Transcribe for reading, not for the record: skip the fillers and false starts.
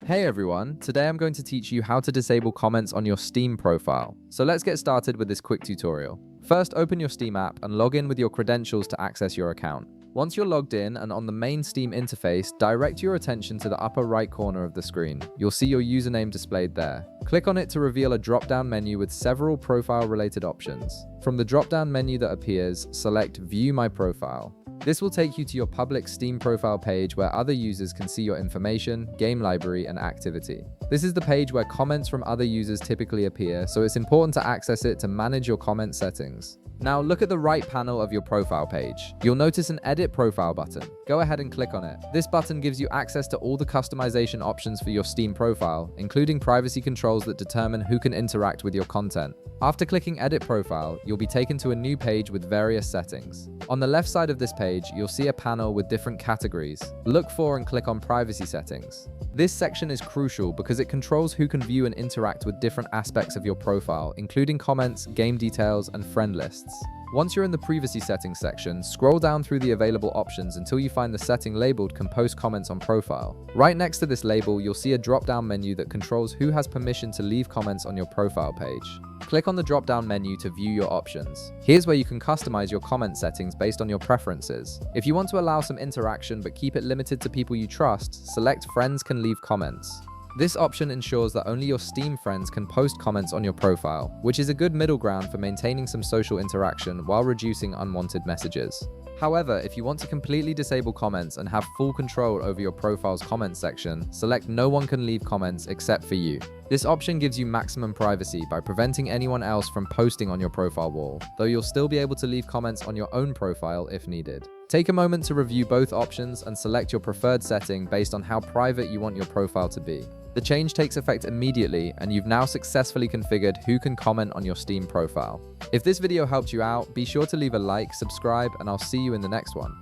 Hey everyone, today I'm going to teach you how to disable comments on your Steam profile. So let's get started with this quick tutorial. First, open your Steam app and log in with your credentials to access your account. Once you're logged in and on the main Steam interface, direct your attention to the upper right corner of the screen. You'll see your username displayed there. Click on it to reveal a drop-down menu with several profile-related options. From the drop-down menu that appears, select View My Profile. This will take you to your public Steam profile page where other users can see your information, game library, and activity. This is the page where comments from other users typically appear, so it's important to access it to manage your comment settings. Now look at the right panel of your profile page. You'll notice an Edit Profile button. Go ahead and click on it. This button gives you access to all the customization options for your Steam profile, including privacy controls that determine who can interact with your content. After clicking Edit Profile, you'll be taken to a new page with various settings. On the left side of this page, you'll see a panel with different categories. Look for and click on Privacy Settings. This section is crucial because it controls who can view and interact with different aspects of your profile, including comments, game details, and friend lists. Once you're in the Privacy Settings section, scroll down through the available options until you find the setting labeled Can Post Comments on Profile. Right next to this label, you'll see a drop-down menu that controls who has permission to leave comments on your profile page. Click on the drop-down menu to view your options. Here's where you can customize your comment settings based on your preferences. If you want to allow some interaction but keep it limited to people you trust, select Friends Can Leave Comments. This option ensures that only your Steam friends can post comments on your profile, which is a good middle ground for maintaining some social interaction while reducing unwanted messages. However, if you want to completely disable comments and have full control over your profile's comments section, select No One Can Leave Comments except for you. This option gives you maximum privacy by preventing anyone else from posting on your profile wall, though you'll still be able to leave comments on your own profile if needed. Take a moment to review both options and select your preferred setting based on how private you want your profile to be. The change takes effect immediately, and you've now successfully configured who can comment on your Steam profile. If this video helped you out, be sure to leave a like, subscribe, and I'll see you in the next one.